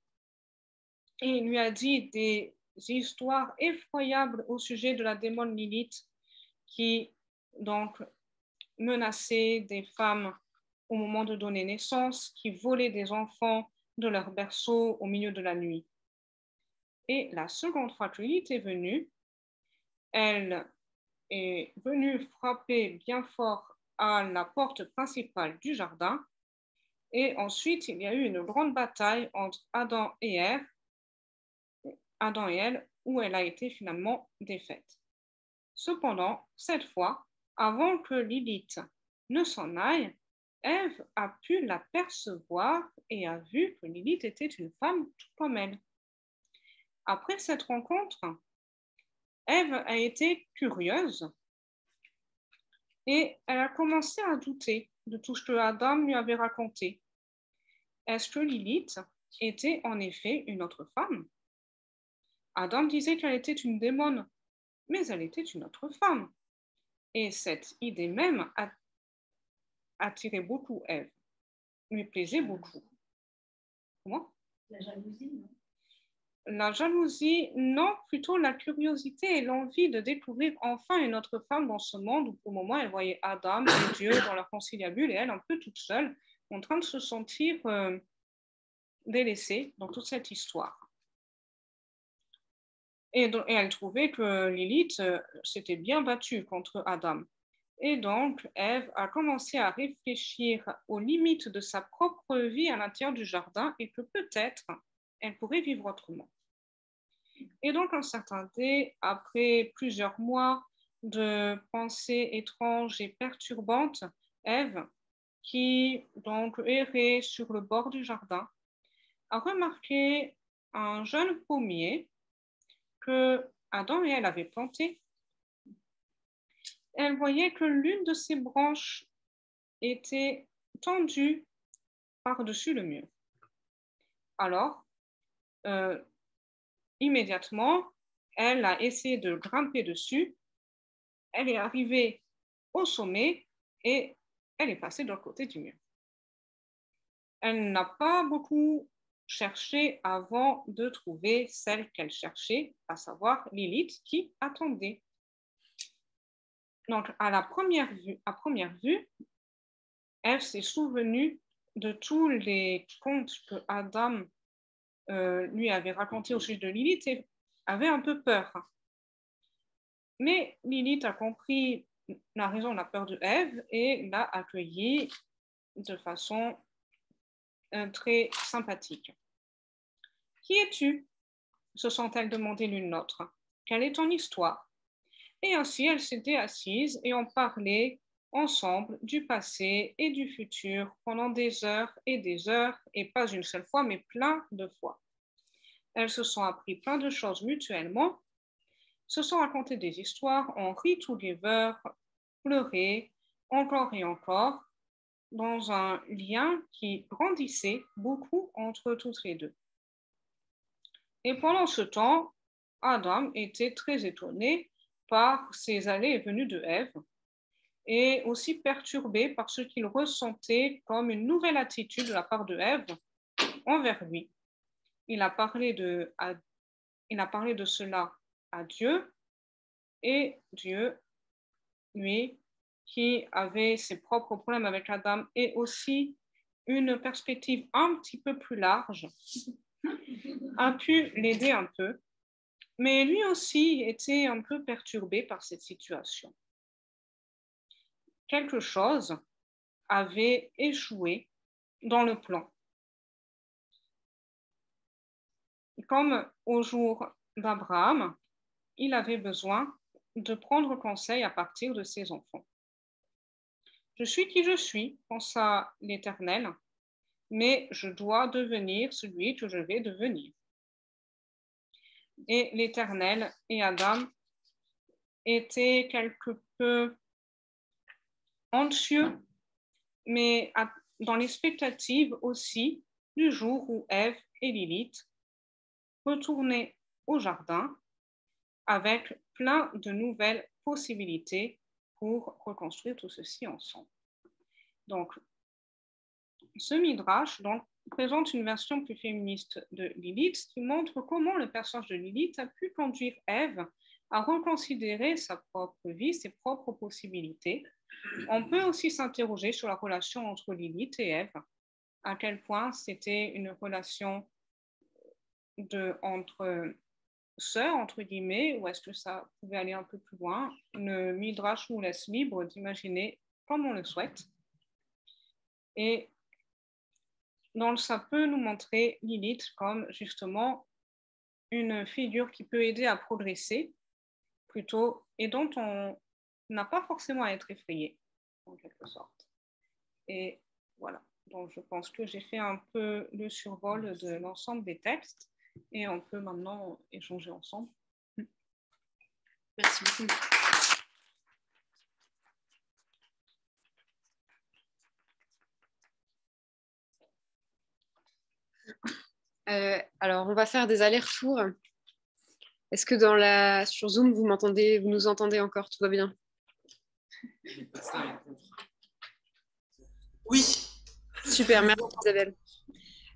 Et il lui a dit des histoires effroyables au sujet de la démone Lilith qui donc menaçait des femmes au moment de donner naissance, qui volait des enfants de leur berceau au milieu de la nuit. Et la seconde fois que Lilith est venue, elle est venue frapper bien fort à la porte principale du jardin. Et ensuite, il y a eu une grande bataille entre Adam et elle, où elle a été finalement défaite. Cependant, cette fois, avant que Lilith ne s'en aille, Ève a pu l'apercevoir et a vu que Lilith était une femme tout comme elle. Après cette rencontre, Ève a été curieuse et elle a commencé à douter de tout ce que Adam lui avait raconté. Est-ce que Lilith était en effet une autre femme? Adam disait qu'elle était une démone, mais elle était une autre femme. Et cette idée même attirait beaucoup Ève, lui plaisait beaucoup. Comment? La jalousie, non? La jalousie, non, plutôt la curiosité et l'envie de découvrir enfin une autre femme dans ce monde où, au moment, elle voyait Adam et Dieu dans leur conciliabule et elle un peu toute seule, en train de se sentir délaissée dans toute cette histoire. Et elle trouvait que Lilith s'était bien battue contre Adam. Et donc, Ève a commencé à réfléchir aux limites de sa propre vie à l'intérieur du jardin et que peut-être elle pourrait vivre autrement. Et donc, un certain dé, après plusieurs mois de pensées étranges et perturbantes, Ève, qui donc errait sur le bord du jardin, a remarqué un jeune pommier que Adam et elle avaient planté. Elle voyait que l'une de ses branches était tendue par-dessus le mur. Alors, immédiatement, elle a essayé de grimper dessus. Elle est arrivée au sommet et elle est passée de l'autre côté du mur. Elle n'a pas beaucoup cherché avant de trouver celle qu'elle cherchait, à savoir Lilith qui attendait. Donc, à première vue, elle s'est souvenue de tous les contes que Adam lui avait racontés au sujet de Lilith et avait un peu peur. Mais Lilith a compris la raison de la peur de Ève et l'a accueillie de façon très sympathique. Qui es-tu? Se sont-elles demandé l'une l'autre. Quelle est ton histoire? Et ainsi, elles s'étaient assises et ont parlé ensemble du passé et du futur pendant des heures, et pas une seule fois, mais plein de fois. Elles se sont appris plein de choses mutuellement, se sont racontées des histoires, ont ri together, pleuré, encore et encore, dans un lien qui grandissait beaucoup entre toutes les deux. Et pendant ce temps, Adam était très étonné par ces allées et venues de Ève et aussi perturbé par ce qu'il ressentait comme une nouvelle attitude de la part de Ève envers lui. il a parlé de cela à Dieu, et Dieu, lui, qui avait ses propres problèmes avec Adam et aussi une perspective un petit peu plus large, a pu l'aider un peu, mais lui aussi était un peu perturbé par cette situation. Quelque chose avait échoué dans le plan. Comme au jour d'Abraham, il avait besoin de prendre conseil à partir de ses enfants. Je suis qui je suis, pensa l'Éternel, mais je dois devenir celui que je vais devenir. Et l'Éternel et Adam étaient quelque peu anxieux, mais dans l'expectative aussi du jour où Ève et Lilith retournaient au jardin avec plein de nouvelles possibilités pour reconstruire tout ceci ensemble. Donc, ce Midrash présente une version plus féministe de Lilith qui montre comment le personnage de Lilith a pu conduire Ève à reconsidérer sa propre vie, ses propres possibilités. On peut aussi s'interroger sur la relation entre Lilith et Ève, à quel point c'était une relation entre sœurs, entre guillemets, ou est-ce que ça pouvait aller un peu plus loin. Le Midrash nous laisse libre d'imaginer comme on le souhaite. Et donc, ça peut nous montrer Lilith comme justement une figure qui peut aider à progresser plutôt et dont on n'a pas forcément à être effrayé, en quelque sorte. Et voilà, donc je pense que j'ai fait un peu le survol de l'ensemble des textes et on peut maintenant échanger ensemble. Merci beaucoup. Alors, on va faire des allers-retours. Est-ce que sur Zoom, vous nous entendez encore? Tout va bien? Oui. Super, merci Isabelle.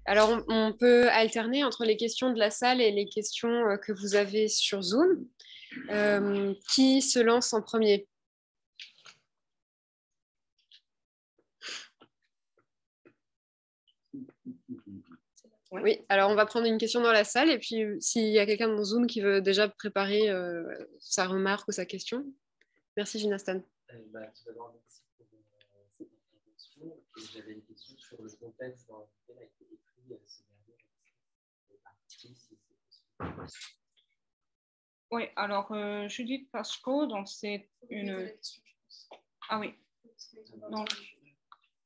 Alors, on peut alterner entre les questions de la salle et les questions que vous avez sur Zoom. Qui se lance en premier? Oui, alors on va prendre une question dans la salle et puis s'il y a quelqu'un dans Zoom qui veut déjà préparer sa remarque ou sa question. Merci Ginastan. Tout d'abord, merci pour cette intervention. J'avais une question sur le contexte dans lequel a été écrit ce dernier article, si c'est possible. Oui, alors Judith Pasco, donc c'est une... Ah oui. Donc,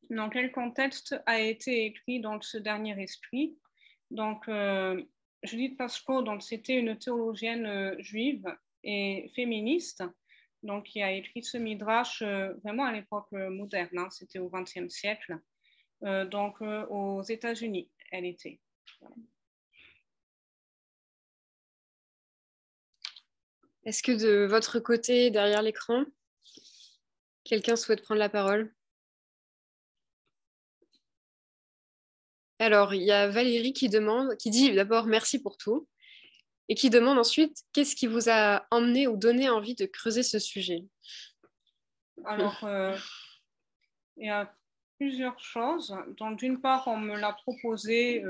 dans quel contexte a été écrit donc ce dernier esprit? Donc, Judith Pasco, donc c'était une théologienne juive et féministe, donc qui a écrit ce midrash vraiment à l'époque moderne, hein, c'était au XXe siècle, donc aux États-Unis, elle était. Voilà. Est-ce que de votre côté, derrière l'écran, quelqu'un souhaite prendre la parole? Alors, il y a Valérie qui dit d'abord merci pour tout, et qui demande ensuite qu'est-ce qui vous a emmené ou donné envie de creuser ce sujet? Alors, il y a plusieurs choses. Donc, d'une part, on me l'a proposé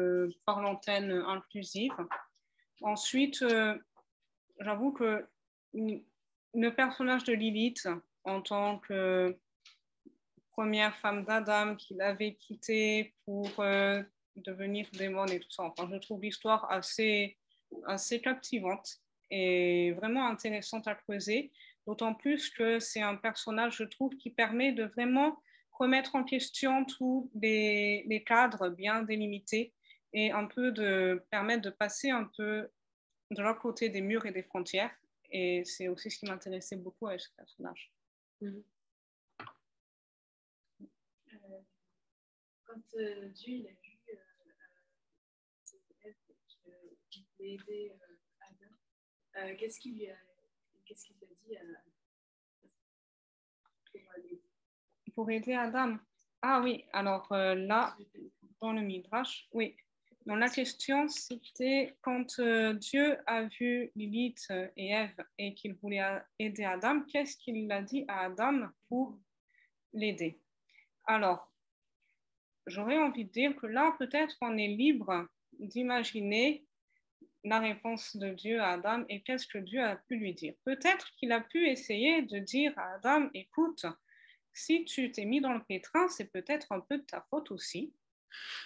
par l'antenne inclusive. Ensuite, j'avoue que le personnage de Lilith, en tant que première femme d'Adam qu'il avait quitté pour devenir démon et tout ça, enfin, je trouve l'histoire assez captivante et vraiment intéressante à creuser, d'autant plus que c'est un personnage, je trouve, qui permet de vraiment remettre en question tous les cadres bien délimités et un peu de permettre de passer un peu de l'autre côté des murs et des frontières. Et c'est aussi ce qui m'intéressait beaucoup avec ce personnage. Quand Dieu il a vu Ève qu'il voulait aider Adam, qu'est-ce qu'il lui a dit pour aider Adam? Ah oui, alors là, dans le Midrash, oui. Donc, la question, c'était quand Dieu a vu Lilith et Ève et qu'il voulait aider Adam, qu'est-ce qu'il a dit à Adam pour l'aider? Alors, j'aurais envie de dire que là, peut-être on est libre d'imaginer la réponse de Dieu à Adam et qu'est-ce que Dieu a pu lui dire. Peut-être qu'il a pu essayer de dire à Adam, écoute, si tu t'es mis dans le pétrin, c'est peut-être un peu de ta faute aussi.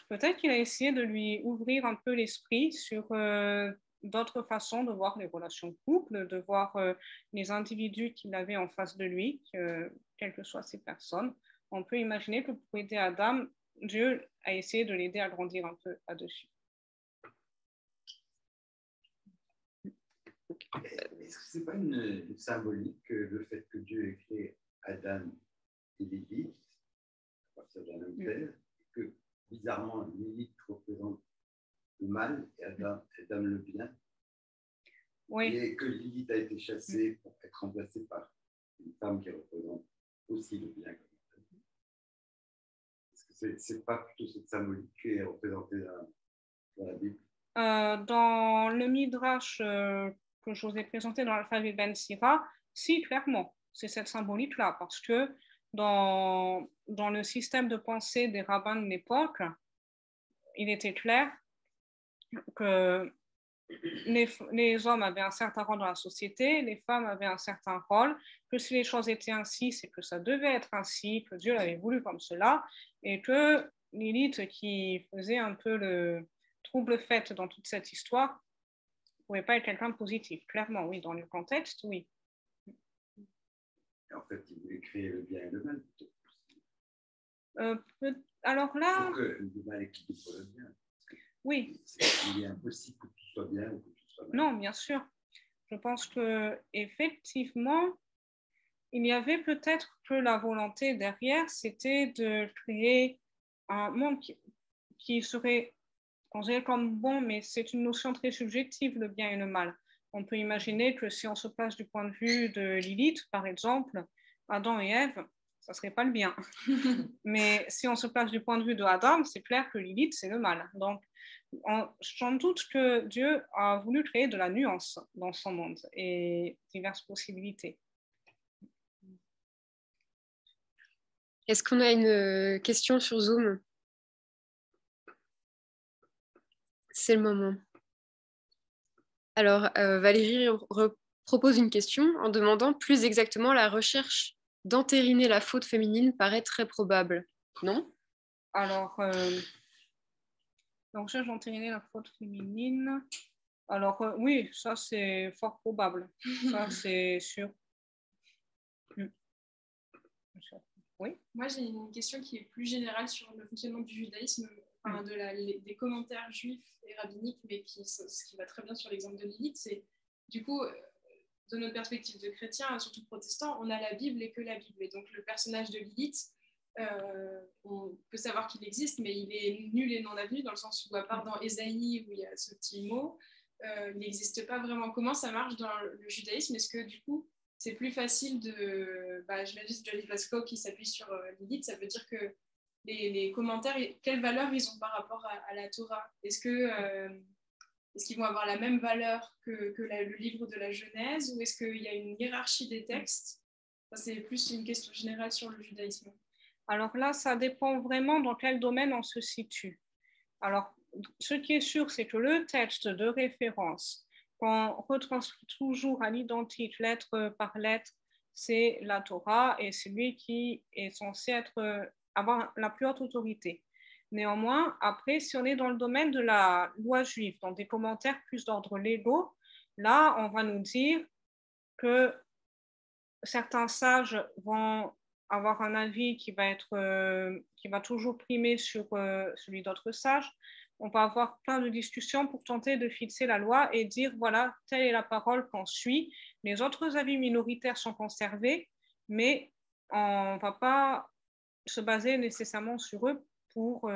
Peut-être qu'il a essayé de lui ouvrir un peu l'esprit sur d'autres façons de voir les relations de couple, de voir les individus qu'il avait en face de lui, quelles que soient ces personnes. On peut imaginer que pour aider Adam, Dieu a essayé de l'aider à grandir un peu là-dessus. Est-ce que c'est pas une symbolique le fait que Dieu ait créé Adam et Lilith à partir d'un même père, que bizarrement Lilith représente le mal et Adam le bien, Oui. et que Lilith a été chassée pour être remplacée par une femme qui représente aussi le bien. Est-ce que c'est pas plutôt cette symbolique qui est représentée dans la Bible? Dans le Midrash que je vous ai présenté dans l'alphabet Ben Sira, si, clairement, c'est cette symbolique-là, parce que dans le système de pensée des rabbins de l'époque, il était clair que les hommes avaient un certain rôle dans la société, les femmes avaient un certain rôle, que si les choses étaient ainsi, c'est que ça devait être ainsi, que Dieu l'avait voulu comme cela, et que Lilith, qui faisait un peu le trouble fait dans toute cette histoire, ne pouvait pas être quelqu'un de positif. Clairement, oui, dans le contexte, oui. Et en fait, il voulait créer le bien et le mal. Alors là... Pour que le mal équilibre le bien. Oui. Il est impossible que tout soit bien ou que tout soit mal. Non, bien sûr. Je pense qu'effectivement, il y avait peut-être que la volonté derrière, c'était de créer un monde qui serait considéré comme bon, mais c'est une notion très subjective, le bien et le mal. On peut imaginer que si on se place du point de vue de Lilith, par exemple, Adam et Ève, ça ne serait pas le bien. Mais si on se place du point de vue de Adam, c'est clair que Lilith, c'est le mal. Donc, sans doute que Dieu a voulu créer de la nuance dans son monde et diverses possibilités. Est-ce qu'on a une question sur Zoom? C'est le moment. Alors, Valérie propose une question en demandant plus exactement la recherche d'entériner la faute féminine paraît très probable, non? Alors, donc j'ai entériné la faute féminine. Alors, oui, ça c'est fort probable. Ça c'est sûr. Oui. Moi, j'ai une question qui est plus générale sur le fonctionnement du judaïsme, enfin, des commentaires juifs et rabbiniques, mais ce qui va très bien sur l'exemple de Lilith, c'est du coup, de notre perspective de chrétien, surtout protestant, on a la Bible et que la Bible. Et donc, le personnage de Lilith, on peut savoir qu'il existe, mais il est nul et non avenu, dans le sens où, à part dans Ésaïe, où il y a ce petit mot, il n'existe pas vraiment. Comment ça marche dans le judaïsme? Est-ce que, du coup, c'est plus facile de... j'imagine Johnny Vasco qui s'appuie sur Lilith, ça veut dire que les commentaires, quelle valeur ils ont par rapport à la Torah? Est-ce qu'ils vont avoir la même valeur que le livre de la Genèse, ou est-ce qu'il y a une hiérarchie des textes? C'est plus une question générale sur le judaïsme. Alors là, ça dépend vraiment dans quel domaine on se situe. Alors, ce qui est sûr, c'est que le texte de référence, qu'on retranscrit toujours à l'identique, lettre par lettre, c'est la Torah, et c'est lui qui est censé avoir la plus haute autorité. Néanmoins, après, si on est dans le domaine de la loi juive, dans des commentaires plus d'ordre légaux, là, on va nous dire que certains sages vont avoir un avis qui va toujours primer sur celui d'autres sages. On va avoir plein de discussions pour tenter de fixer la loi et dire, voilà, telle est la parole qu'on suit. Les autres avis minoritaires sont conservés, mais on ne va pas se baser nécessairement sur eux pour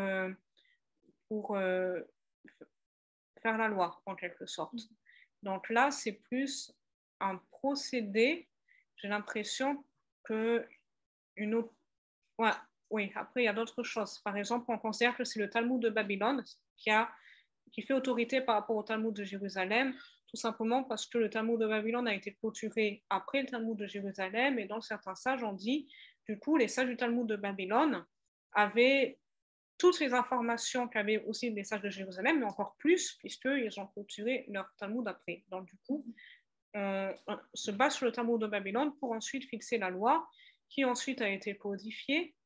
faire la loi, en quelque sorte. Donc là, c'est plus un procédé. J'ai l'impression que oui, après, il y a d'autres choses. Par exemple, on considère que c'est le Talmud de Babylone qui a qui fait autorité par rapport au Talmud de Jérusalem, tout simplement parce que le Talmud de Babylone a été clôturé après le Talmud de Jérusalem, et dans certains sages, on dit, du coup, les sages du Talmud de Babylone avaient toutes les informations qu'avaient aussi les sages de Jérusalem, mais encore plus, puisqu'ils ont clôturé leur Talmud après. Donc, du coup, on se base sur le Talmud de Babylone pour ensuite fixer la loi, qui ensuite a été codifiée.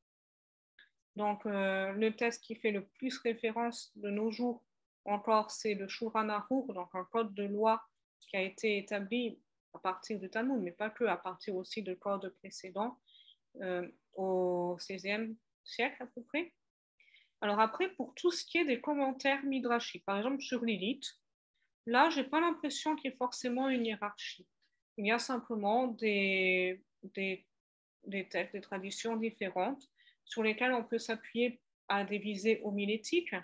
Donc, le texte qui fait le plus référence de nos jours encore, c'est le Shulchan Aruch, donc un code de loi qui a été établi à partir du Talmud, mais pas que, à partir aussi de codes précédents, au XVIe siècle à peu près. Alors après, pour tout ce qui est des commentaires midrashiques, par exemple sur Lilith, là, je n'ai pas l'impression qu'il y ait forcément une hiérarchie. Il y a simplement des textes, des traditions différentes sur lesquelles on peut s'appuyer à des visées homilétiques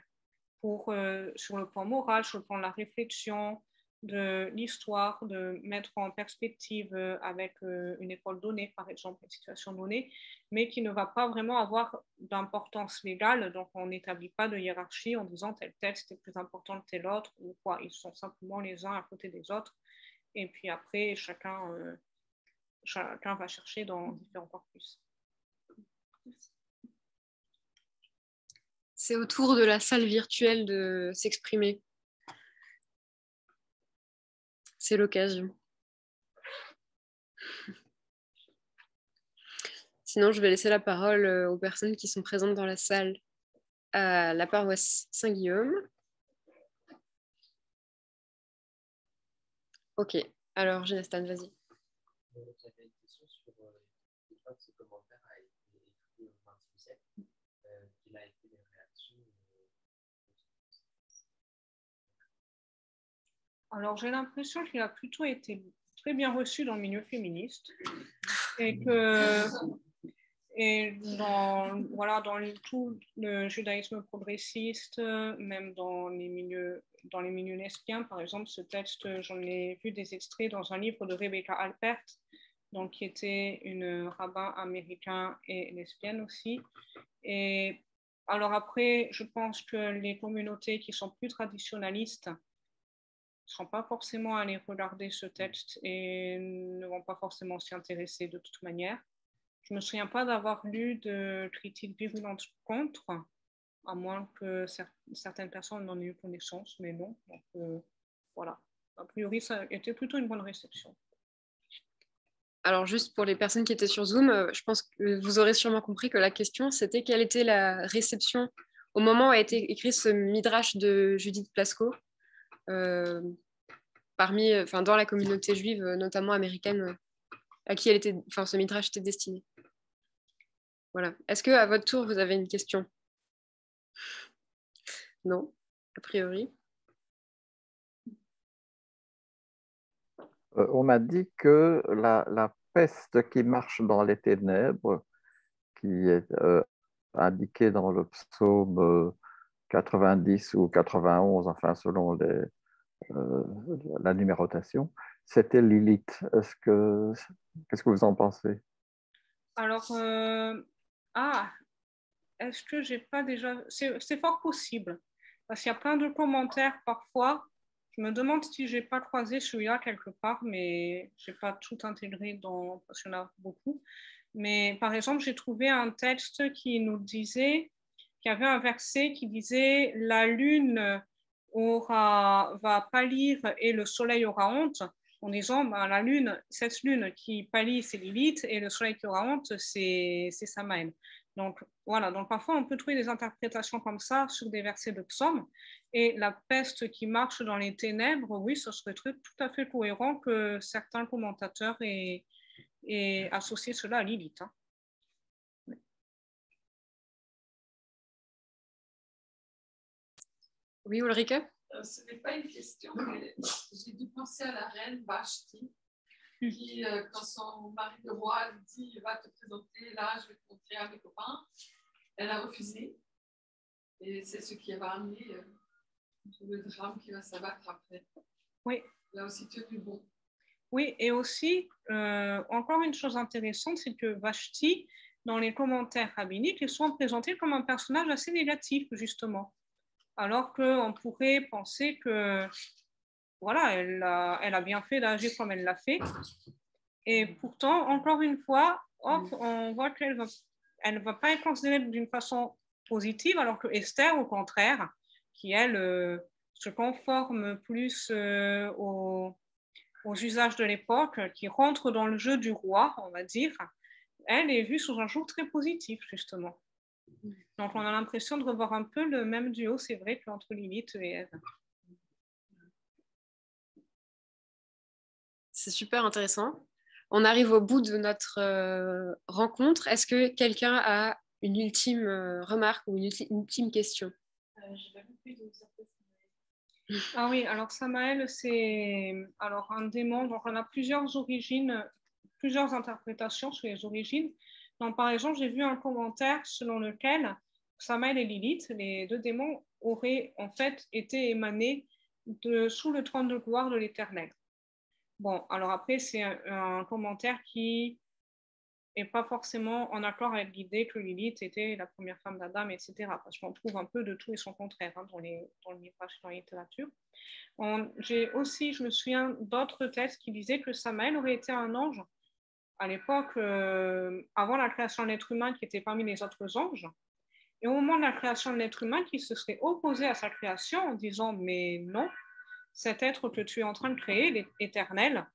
pour, sur le plan moral, sur le plan de la réflexion, de l'histoire, de mettre en perspective avec une école donnée, par exemple, une situation donnée, mais qui ne va pas vraiment avoir d'importance légale. Donc, on n'établit pas de hiérarchie en disant tel texte est plus important que tel autre ou quoi. Ils sont simplement les uns à côté des autres. Et puis après, chacun va chercher dans différents corpus. C'est au tour de la salle virtuelle de s'exprimer. C'est l'occasion. Sinon, je vais laisser la parole aux personnes qui sont présentes dans la salle à la paroisse Saint-Guillaume. Ok, alors Génestan, vas-y. J'avais une question sur une fois que ce commentaire a été écrit au XXe siècle, quelles a été les réactions Alors, j'ai l'impression qu'il a plutôt été très bien reçu dans le milieu féministe et dans tout le judaïsme progressiste, même dans les milieux lesbiens, par exemple, ce texte, j'en ai vu des extraits dans un livre de Rebecca Alpert, donc, qui était une rabbin américain et lesbienne aussi. Et alors après, je pense que les communautés qui sont plus traditionnalistes ne seront pas forcément allées regarder ce texte et ne vont pas forcément s'y intéresser de toute manière. Je ne me souviens pas d'avoir lu de critiques virulentes contre, à moins que certaines personnes n'en aient eu connaissance, mais non. Donc, voilà. A priori, ça a été plutôt une bonne réception. Alors, juste pour les personnes qui étaient sur Zoom, je pense que vous aurez sûrement compris que la question, c'était quelle était la réception au moment où a été écrit ce midrash de Judith Plasko dans la communauté juive, notamment américaine, à qui ce midrash était destiné. Voilà. Est-ce que à votre tour, vous avez une question? Non, a priori. On m'a dit que la peste qui marche dans les ténèbres, qui est indiquée dans le psaume 90 ou 91, enfin selon la numérotation, c'était Lilith. Qu'est-ce que vous en pensez? Alors, est-ce que j'ai pas déjà... C'est fort possible, parce qu'il y a plein de commentaires parfois. Je me demande si j'ai pas croisé celui-là quelque part, mais j'ai pas tout intégré parce qu'il y en a beaucoup. Mais par exemple, j'ai trouvé un texte qui nous disait, qui avait un verset qui disait « La lune va pâlir et le soleil aura honte », en disant la lune, cette lune qui pâlit, c'est Lilith, et le soleil qui aura honte, c'est Samaël. Donc voilà, donc parfois on peut trouver des interprétations comme ça sur des versets de psaumes, et la peste qui marche dans les ténèbres, oui, ce serait tout à fait cohérent que certains commentateurs aient associé cela à Lilith. Hein. Oui, Ulrike? Ce n'est pas une question, mais j'ai dû penser à la reine Vashti, qui, quand son mari le roi lui dit « va te présenter, là, je vais te montrer à mes copains », elle a refusé. Et c'est ce qui va amener le drame qui va s'abattre après. Oui. Là aussi, tu es plus bon. Oui, et aussi, encore une chose intéressante, c'est que Vashti, dans les commentaires rabbiniques, est souvent présentée comme un personnage assez négatif, justement. alors qu'on pourrait penser que, voilà, elle a bien fait d'agir comme elle l'a fait. Et pourtant, encore une fois, hop, on voit qu'elle ne va pas être considérée d'une façon positive, alors que Esther, au contraire, qui elle se conforme plus aux usages de l'époque, qui rentre dans le jeu du roi, on va dire, elle est vue sous un jour très positif, justement. Donc, on a l'impression de revoir un peu le même duo, c'est vrai, qu'entre Lilith et Ève. C'est super intéressant. On arrive au bout de notre rencontre. Est-ce que quelqu'un a une ultime remarque ou une ultime question? Ah oui, alors Samaël, c'est alors un démon. Donc, on a plusieurs origines, plusieurs interprétations sur les origines. Donc, par exemple, j'ai vu un commentaire selon lequel Samaël et Lilith, les deux démons, auraient en fait été émanés sous le trône de gloire de l'Éternel. Bon, alors après, c'est un commentaire qui n'est pas forcément en accord avec l'idée que Lilith était la première femme d'Adam, etc. Parce qu'on trouve un peu de tout et son contraire dans le livre, dans la littérature. Je me souviens d'autres textes qui disaient que Samaël aurait été un ange à l'époque, avant la création de l'être humain, qui était parmi les autres anges. Et au moment de la création de l'être humain, qui se serait opposé à sa création en disant « mais non, cet être que tu es en train de créer, l'éternel,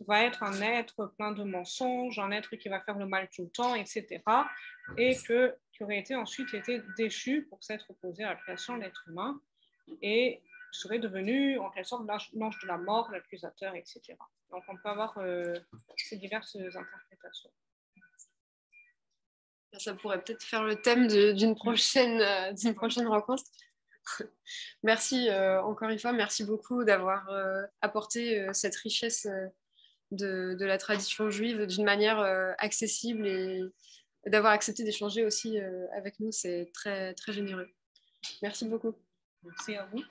va être un être plein de mensonges, un être qui va faire le mal tout le temps, etc. » Et qui aurait ensuite été déchu pour s'être opposé à la création de l'être humain et serait devenu en quelque sorte l'ange de la mort, l'accusateur, etc. Donc on peut avoir ces diverses interprétations. Ça pourrait peut-être faire le thème d'une prochaine rencontre. Merci encore une fois, merci beaucoup d'avoir apporté cette richesse de la tradition juive d'une manière accessible et d'avoir accepté d'échanger aussi avec nous. C'est très, très généreux. Merci beaucoup. Merci à vous.